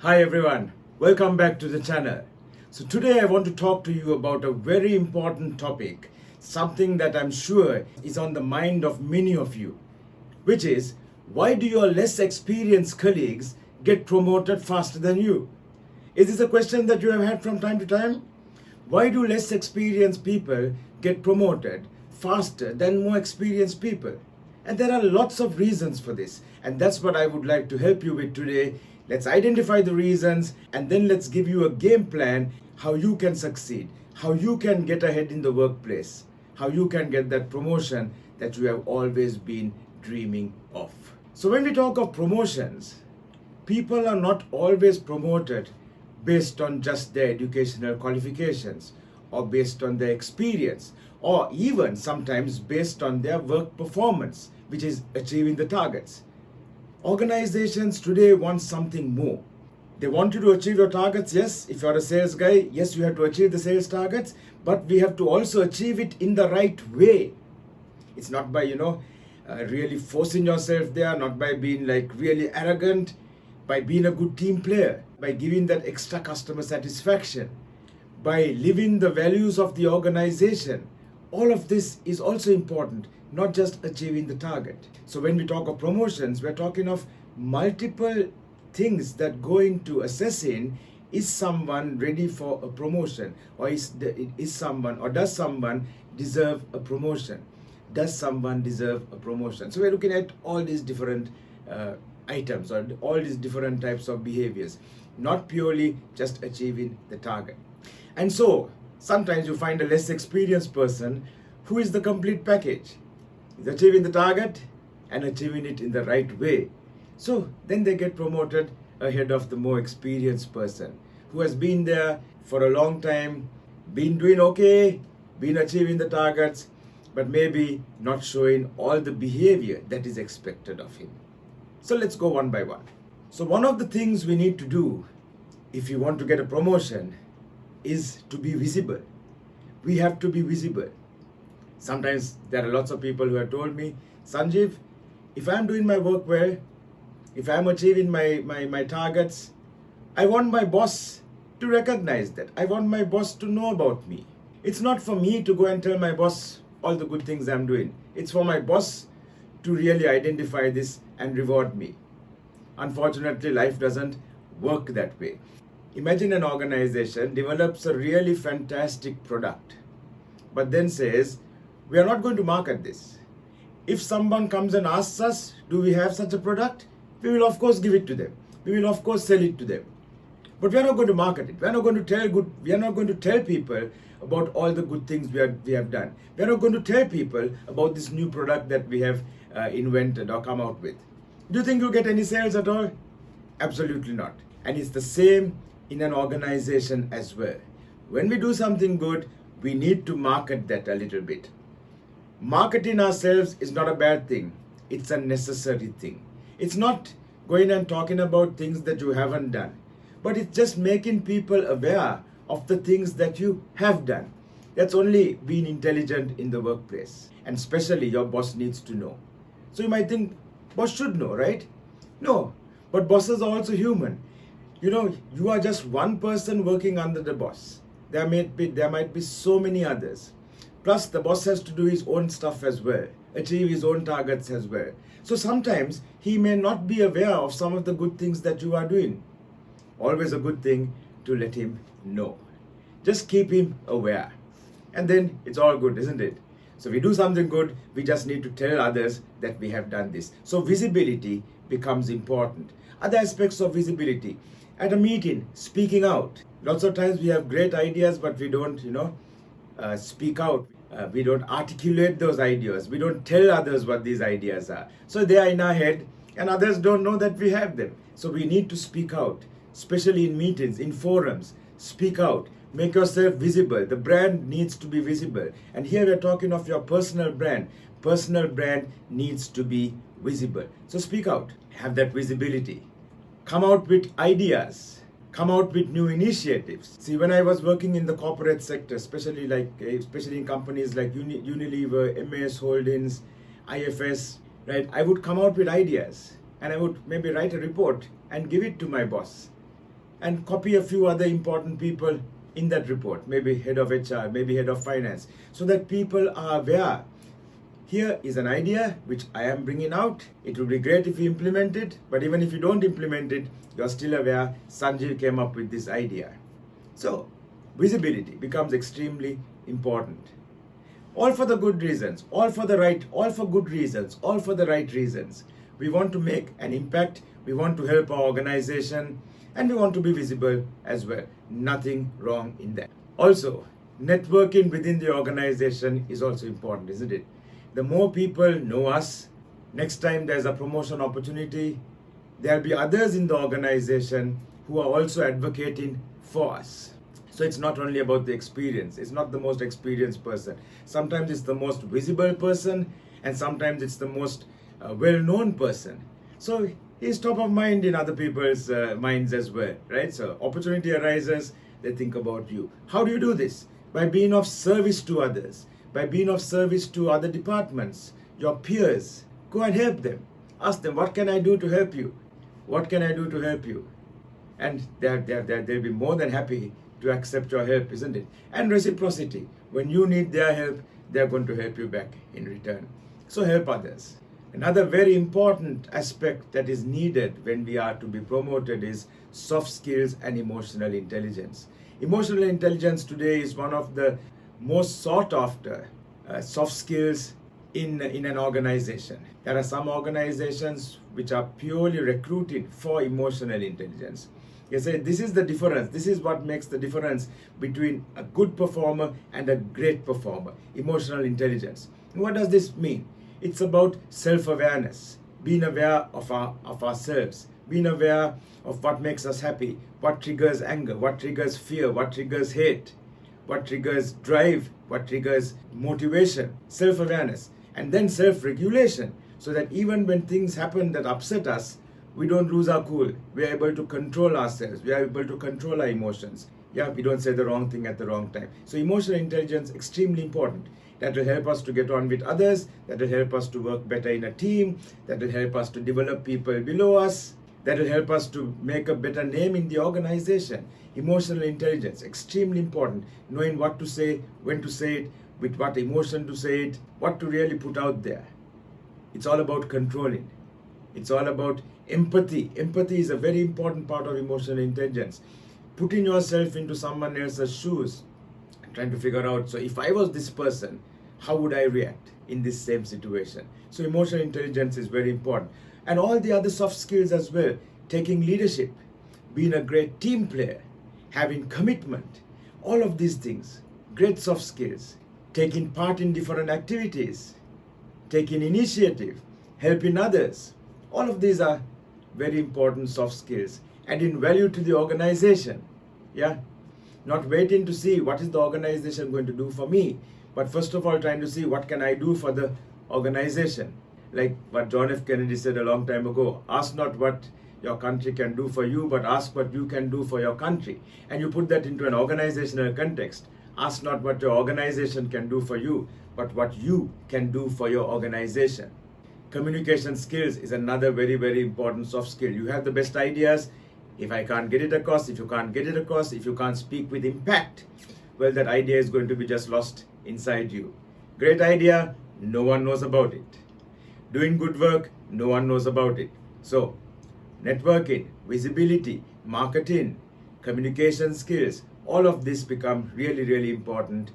Hi everyone, welcome back to the channel. So today I want to talk to you about a very important topic, something that I'm sure is on the mind of many of you, which is why do your less experienced colleagues get promoted faster than you? Is this a question that you have had from time to time? Why do less experienced people get promoted faster than more experienced people? And there are lots of reasons for this. And that's what I would like to help you with today. Let's identify the reasons and then let's give you a game plan how you can succeed, how you can get ahead in the workplace, how you can get that promotion that you have always been dreaming of. So when we talk of promotions, people are not always promoted based on just their educational qualifications or based on their experience or even sometimes based on their work performance, which is achieving the targets. Organizations today want something more. They want you to achieve your targets. Yes, if you're a sales guy, yes, you have to achieve the sales targets, but we have to also achieve it in the right way. It's not by, really forcing yourself there, not by being like really arrogant, by being a good team player, by giving that extra customer satisfaction, by living the values of the organization. All of this is also important, not just achieving the target. So when we talk of promotions, we're talking of multiple things that go into assessing is someone ready for a promotion, or does someone deserve a promotion? Does someone deserve a promotion? So we're looking at all these different items or all these different types of behaviors, not purely just achieving the target. And so sometimes you find a less experienced person who is the complete package. He's achieving the target and achieving it in the right way. So then they get promoted ahead of the more experienced person who has been there for a long time, been doing okay, been achieving the targets, but maybe not showing all the behavior that is expected of him. So let's go one by one. So one of the things we need to do if you want to get a promotion is to be visible. We have to be visible. Sometimes there are lots of people who have told me, Sanjeev, if I'm doing my work well, if I'm achieving my targets, I want my boss to recognize that. I want my boss to know about me. It's not for me to go and tell my boss all the good things I'm doing. It's for my boss to really identify this and reward me. Unfortunately, life doesn't work that way. Imagine an organization develops a really fantastic product, but then says, we are not going to market this. If someone comes and asks us, do we have such a product? We will of course give it to them. We will of course sell it to them. But we are not going to market it. We are not going to tell people about all the good things we have done. We are not going to tell people about this new product that we have invented or come out with. Do you think you'll get any sales at all? Absolutely not. And it's the same in an organization as well. When we do something good, we need to market that a little bit. Marketing ourselves is not a bad thing. It's a necessary thing. It's not going and talking about things that you haven't done, but it's just making people aware of the things that you have done. That's only being intelligent in the workplace. And especially your boss needs to know. So you might think, boss should know, right? No, but bosses are also human. You are just one person working under the boss. There might be so many others. Plus, the boss has to do his own stuff as well, achieve his own targets as well. So sometimes he may not be aware of some of the good things that you are doing. Always a good thing to let him know. Just keep him aware. And then it's all good, isn't it? So we do something good, we just need to tell others that we have done this. So visibility becomes important. Other aspects of visibility. At a meeting, speaking out. Lots of times we have great ideas, but we don't, speak out. We don't articulate those ideas. We don't tell others what these ideas are. So they are in our head and others don't know that we have them. So we need to speak out, especially in meetings, in forums. Speak out. Make yourself visible. The brand needs to be visible. And here we're talking of your personal brand. Personal brand needs to be visible. So speak out. Have that visibility. Come out with ideas. Come out with new initiatives. See, when I was working in the corporate sector, especially in companies like Unilever, MAS Holdings, IFS, right, I would come out with ideas and I would maybe write a report and give it to my boss. and copy a few other important people in that report, maybe head of HR, maybe head of finance, so that people are aware. Here is an idea which I am bringing out. It would be great if you implement it, but even if you don't implement it, you're still aware Sanjeev came up with this idea. So, visibility becomes extremely important. All for the good reasons, all for good reasons, all for the right reasons. We want to make an impact, we want to help our organization, and we want to be visible as well. Nothing wrong in that. Also, networking within the organization is also important, isn't it? The more people know us, next time there's a promotion opportunity, there'll be others in the organization who are also advocating for us. So it's not only about the experience. It's not the most experienced person. Sometimes it's the most visible person, and sometimes it's the most well-known person. So he's top of mind in other people's minds as well, right? So opportunity arises, they think about you. How do you do this? By being of service to others, by being of service to other departments, your peers. Go and help them. Ask them, what can I do to help you? What can I do to help you? And they'll be more than happy to accept your help, isn't it? And reciprocity. When you need their help, they're going to help you back in return. So help others. Another very important aspect that is needed when we are to be promoted is soft skills and emotional intelligence. Emotional intelligence today is one of the most sought after soft skills in an organization. There are some organizations which are purely recruited for emotional intelligence. You say this is the difference. This is what makes the difference between a good performer and a great performer. Emotional intelligence. And what does this mean? It's about self-awareness, being aware of ourselves, being aware of what makes us happy, what triggers anger, what triggers fear, what triggers hate, what triggers drive, what triggers motivation, self-awareness, and then self-regulation, so that even when things happen that upset us, we don't lose our cool. We are able to control ourselves. We are able to control our emotions. Yeah, we don't say the wrong thing at the wrong time. So emotional intelligence, extremely important. That will help us to get on with others. That will help us to work better in a team. That will help us to develop people below us. That will help us to make a better name in the organization. Emotional intelligence, extremely important. Knowing what to say, when to say it, with what emotion to say it, what to really put out there. It's all about controlling. It's all about empathy. Empathy is a very important part of emotional intelligence. Putting yourself into someone else's shoes, trying to figure out, so if I was this person, how would I react in this same situation? So emotional intelligence is very important. And all the other soft skills as well. Taking leadership, being a great team player, having commitment, all of these things, great soft skills. Taking part in different activities, taking initiative, helping others. All of these are very important soft skills, adding value to the organization. Yeah, not waiting to see what is the organization going to do for me, but first of all trying to see what can I do for the organization. Like what John F. Kennedy said a long time ago, ask not what your country can do for you, but ask what you can do for your country. And you put that into an organizational context. Ask not what your organization can do for you, but what you can do for your organization. Communication skills is another very, very important soft skill. You have the best ideas. If I can't get it across, if you can't get it across, if you can't speak with impact, well, that idea is going to be just lost inside you. Great idea, no one knows about it. Doing good work, no one knows about it. So, networking, visibility, marketing, communication skills, all of this become really, really important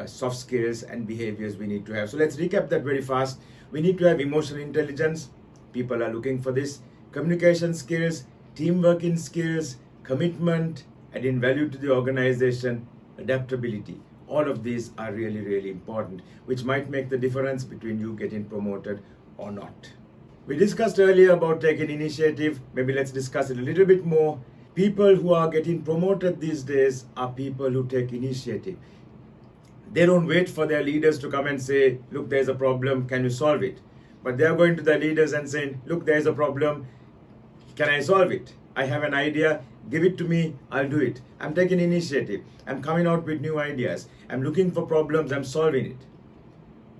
soft skills and behaviors we need to have. So let's recap that very fast. We need to have emotional intelligence. People are looking for this. Communication skills, team working skills, commitment, adding value to the organization, adaptability. All of these are really, really important, which might make the difference between you getting promoted or not. We discussed earlier about taking initiative. Maybe let's discuss it a little bit more. People who are getting promoted these days are people who take initiative. They don't wait for their leaders to come and say, look, there's a problem, can you solve it? But they are going to their leaders and saying, look, there's a problem, can I solve it? I have an idea, give it to me, I'll do it. I'm taking initiative. I'm coming out with new ideas. I'm looking for problems, I'm solving it.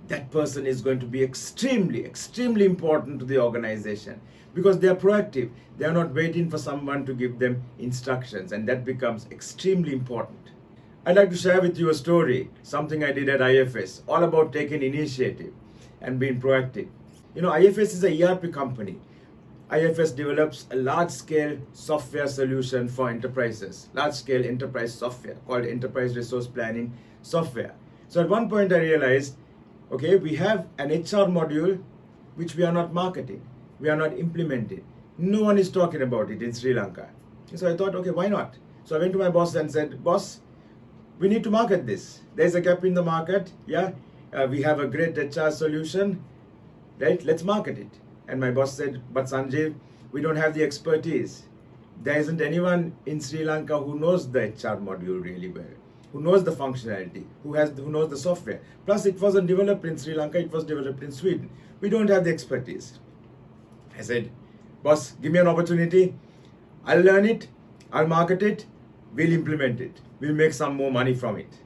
That person is going to be extremely, extremely important to the organization. because they are proactive. They are not waiting for someone to give them instructions, and that becomes extremely important. I'd like to share with you a story, something I did at IFS, all about taking initiative and being proactive. You know, IFS is a ERP company. IFS develops a large-scale software solution for enterprises, large-scale enterprise software called Enterprise Resource Planning Software. So at one point I realized, okay, we have an HR module which we are not marketing, we are not implementing. No one is talking about it in Sri Lanka. So I thought, okay, why not? So I went to my boss and said, boss, we need to market this. There's a gap in the market. Yeah, we have a great HR solution, right? Let's market it. And my boss said, but Sanjeev, we don't have the expertise. There isn't anyone in Sri Lanka who knows the HR module really well, who knows the functionality, who knows the software. Plus, it wasn't developed in Sri Lanka, it was developed in Sweden. We don't have the expertise. I said, boss, give me an opportunity. I'll learn it, I'll market it, we'll implement it. We'll make some more money from it.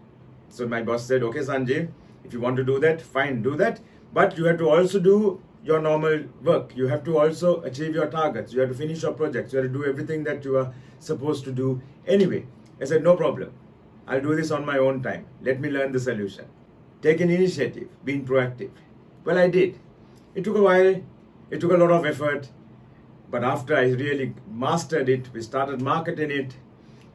So my boss said, okay, Sanjeev, if you want to do that, fine, do that. But you have to also do your normal work. You have to also achieve your targets. You have to finish your projects. You have to do everything that you are supposed to do anyway. I said, no problem. I'll do this on my own time. Let me learn the solution. Take an initiative, being proactive. Well, I did. It took a while. It took a lot of effort. But after I really mastered it, we started marketing it.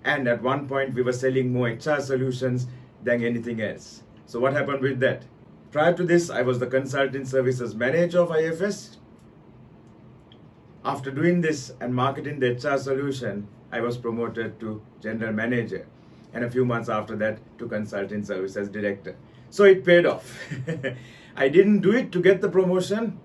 And at one point, we were selling more HR solutions than anything else. So what happened with that? Prior to this, I was the consulting services manager of IFS. After doing this and marketing the HR solution, I was promoted to general manager. And a few months after that, to consulting services director. So it paid off. I didn't do it to get the promotion,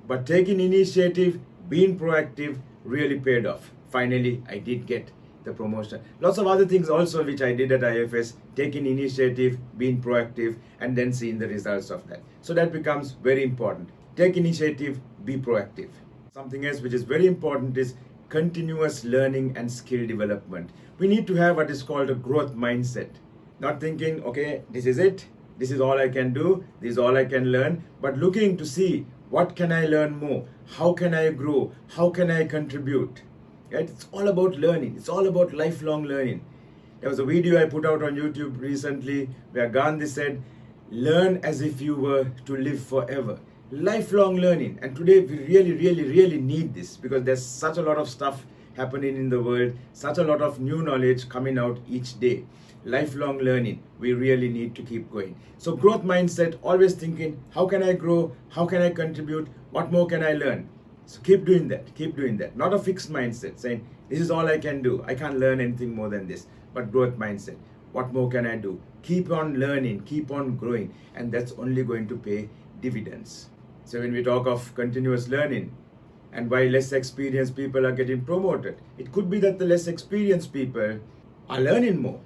but taking initiative, being proactive really paid off. Finally, I did get the promotion. Lots of other things also which I did at IFS, taking initiative, being proactive, and then seeing the results of that. So that becomes very important. Take initiative, be proactive. Something else which is very important is continuous learning and skill development. We need to have what is called a growth mindset. Not thinking, okay, this is it, this is all I can do, this is all I can learn, but looking to see what can I learn more, how can I grow, how can I contribute. Right? It's all about learning. It's all about lifelong learning. There was a video I put out on YouTube recently where Gandhi said, learn as if you were to live forever. Lifelong learning. And today we really need this because there's such a lot of stuff happening in the world, such a lot of new knowledge coming out each day. Lifelong learning. We really need to keep going. So growth mindset, always thinking, how can I grow? How can I contribute? What more can I learn? So keep doing that. Not a fixed mindset saying, this is all I can do. I can't learn anything more than this. But growth mindset. What more can I do? Keep on learning, keep on growing. And that's only going to pay dividends. So when we talk of continuous learning and why less experienced people are getting promoted, it could be that the less experienced people are learning more,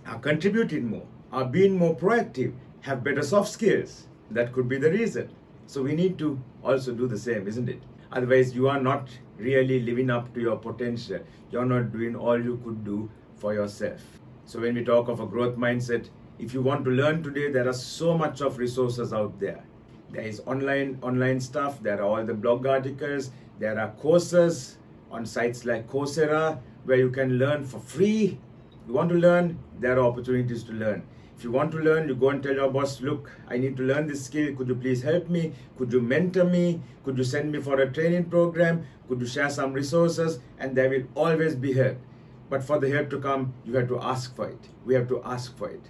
are contributing more, are being more proactive, have better soft skills. That could be the reason. So we need to also do the same, isn't it? Otherwise, you are not really living up to your potential. You're not doing all you could do for yourself. So when we talk of a growth mindset, if you want to learn today, there are so much of resources out there. There is online stuff, there are all the blog articles, there are courses on sites like Coursera where you can learn for free. You want to learn, there are opportunities to learn. If you want to learn, you go and tell your boss, look, I need to learn this skill. Could you please help me? Could you mentor me? Could you send me for a training program? Could you share some resources? And there will always be help. But for the help to come, you have to ask for it. We have to ask for it.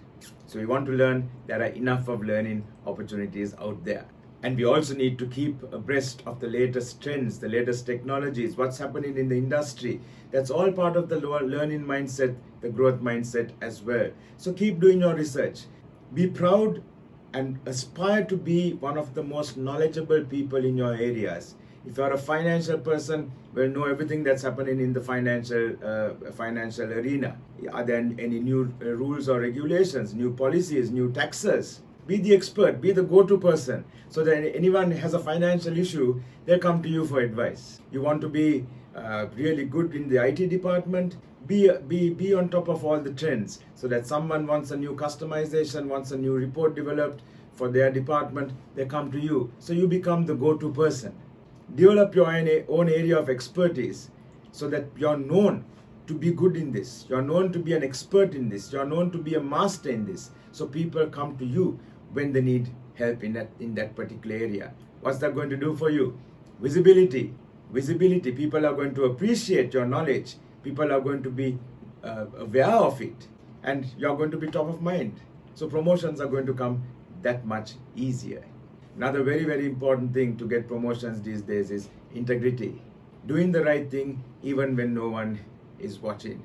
So you want to learn, there are enough of learning opportunities out there. And we also need to keep abreast of the latest trends, the latest technologies, what's happening in the industry. That's all part of the learning mindset, the growth mindset as well. So keep doing your research. Be proud and aspire to be one of the most knowledgeable people in your areas. If you're a financial person, well, know everything that's happening in the financial arena. Are there any new rules or regulations, new policies, new taxes? Be the expert, be the go-to person, so that anyone has a financial issue, they come to you for advice. You want to be really good in the IT department, be on top of all the trends, so that someone wants a new customization, wants a new report developed for their department, they come to you. So you become the go-to person. Develop your own area of expertise so that you're known to be good in this. You're known to be an expert in this. You're known to be a master in this. So people come to you when they need help in that particular area. What's that going to do for you? Visibility. Visibility. People are going to appreciate your knowledge. People are going to be aware of it. And you're going to be top of mind. So promotions are going to come that much easier. Another very, very important thing to get promotions these days is integrity. Doing the right thing even when no one is watching.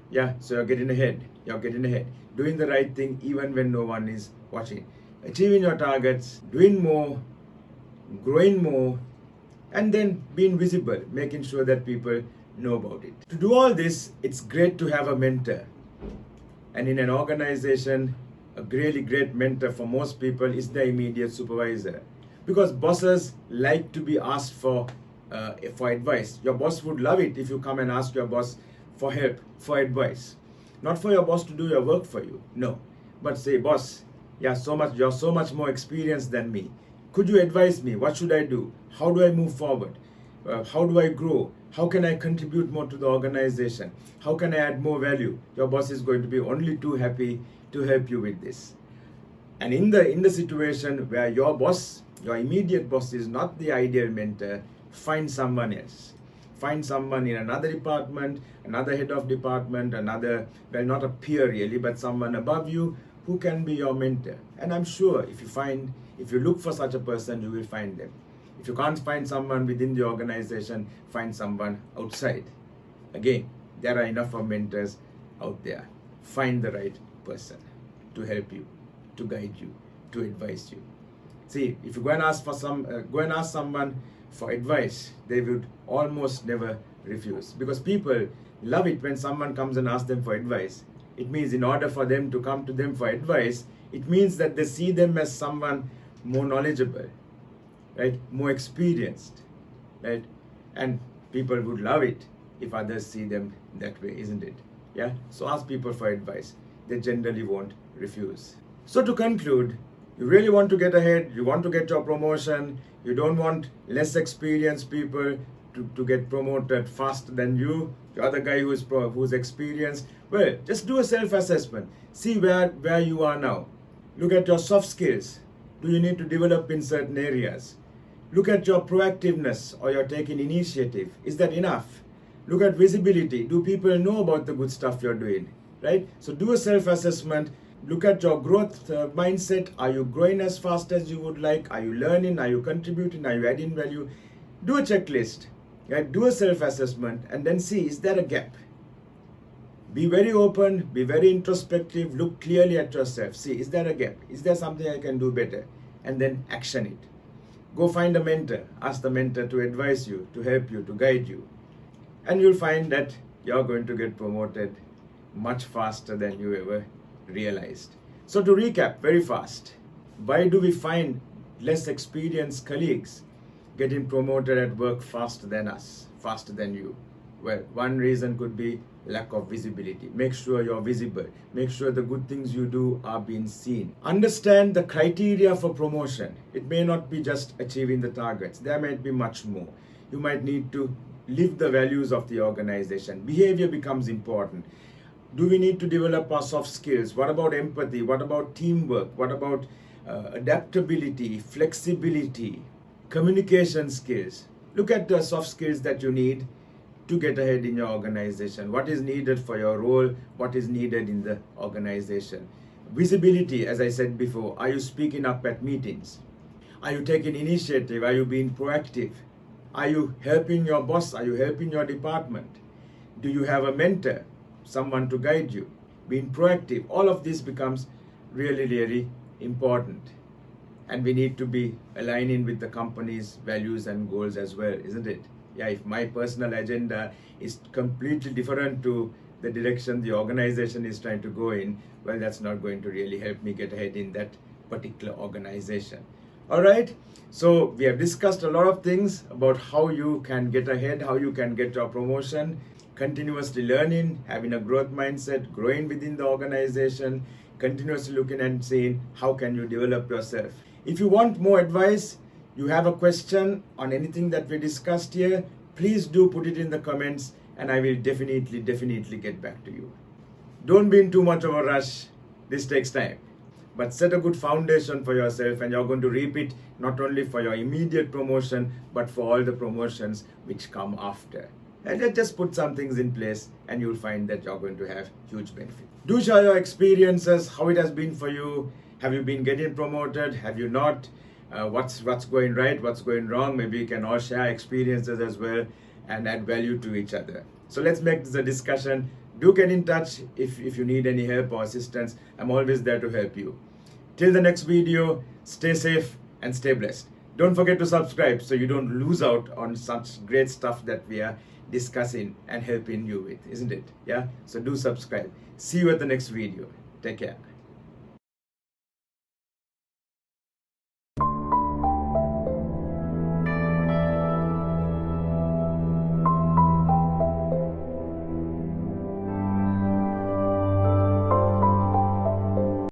Yeah, so you're getting ahead. You're getting ahead. Doing the right thing even when no one is watching. Achieving your targets, doing more, growing more, and then being visible, making sure that people know about it. To do all this, it's great to have a mentor. And in an organization, a really great mentor for most people is the immediate supervisor. Because bosses like to be asked for advice. Your boss would love it if you come and ask your boss for help, for advice. Not for your boss to do your work for you, no. But say, boss, you're so much more experienced than me. Could you advise me? What should I do? How do I move forward? How do I grow? How can I contribute more to the organization? How can I add more value? Your boss is going to be only too happy to help you with this. And in the situation where your boss, your immediate boss is not the ideal mentor, find someone else. Find someone in another department, another head of department, another, well, not a peer really, but someone above you who can be your mentor. And I'm sure if you look for such a person, you will find them. If you can't find someone within the organization, find someone outside. Again, there are enough of mentors out there. Find the right person to help you, to guide you, to advise you. See, if you go and ask someone for advice, they would almost never refuse, because people love it when someone comes and asks them for advice. It means in order for them to come to them for advice, it means that they see them as someone more knowledgeable, right? More experienced, right? And people would love it if others see them that way, isn't it? Yeah. So ask people for advice. They generally won't refuse. So to conclude, you really want to get ahead, you want to get your promotion, you don't want less experienced people to get promoted faster than you, the other guy who's experienced. Well, just do a self-assessment. See where you are now. Look at your soft skills. Do you need to develop in certain areas? Look at your proactiveness or your taking initiative. Is that enough? Look at visibility. Do people know about the good stuff you're doing? Right? So do a self-assessment. Look at your growth mindset. Are you growing as fast as you would like? Are you learning? Are you contributing? Are you adding value? Do a checklist. Right? Do a self-assessment and then see, is there a gap? Be very open, be very introspective, look clearly at yourself. See, is there a gap? Is there something I can do better? And then action it. Go find a mentor. Ask the mentor to advise you, to help you, to guide you. And you'll find that you're going to get promoted much faster than you ever realized. So to recap very fast, why do we find less experienced colleagues getting promoted at work faster than us, faster than you? Well, one reason could be lack of visibility. Make sure you're visible. Make sure the good things you do are being seen. Understand the criteria for promotion. It may not be just achieving the targets. There might be much more. You might need to live the values of the organization. Behavior becomes important. Do we need to develop our soft skills? What about empathy? What about teamwork? What about adaptability, flexibility, communication skills? Look at the soft skills that you need to get ahead in your organization. What is needed for your role? What is needed in the organization? Visibility, as I said before. Are you speaking up at meetings? Are you taking initiative? Are you being proactive? Are you helping your boss? Are you helping your department? Do you have a mentor? Someone to guide you? Being proactive. All of this becomes really, really important. And we need to be aligning with the company's values and goals as well, isn't it? Yeah, if my personal agenda is completely different to the direction the organization is trying to go in, well, that's not going to really help me get ahead in that particular organization. All right, so we have discussed a lot of things about how you can get ahead, how you can get your promotion, continuously learning, having a growth mindset, growing within the organization, continuously looking and seeing how can you develop yourself. If you want more advice, you have a question on anything that we discussed here, please do put it in the comments and I will definitely get back to you. Don't be in too much of a rush. This takes time. But set a good foundation for yourself and you're going to reap it not only for your immediate promotion, but for all the promotions which come after. And then just put some things in place and you'll find that you're going to have huge benefit. Do share your experiences, how it has been for you. Have you been getting promoted? Have you not? What's going right? What's going wrong? Maybe you can all share experiences as well and add value to each other. So let's make this a discussion. Do get in touch if you need any help or assistance. I'm always there to help you. Till the next video, stay safe and stay blessed. Don't forget to subscribe so you don't lose out on such great stuff that we are discussing and helping you with, isn't it? Yeah? So do subscribe. See you at the next video. Take care.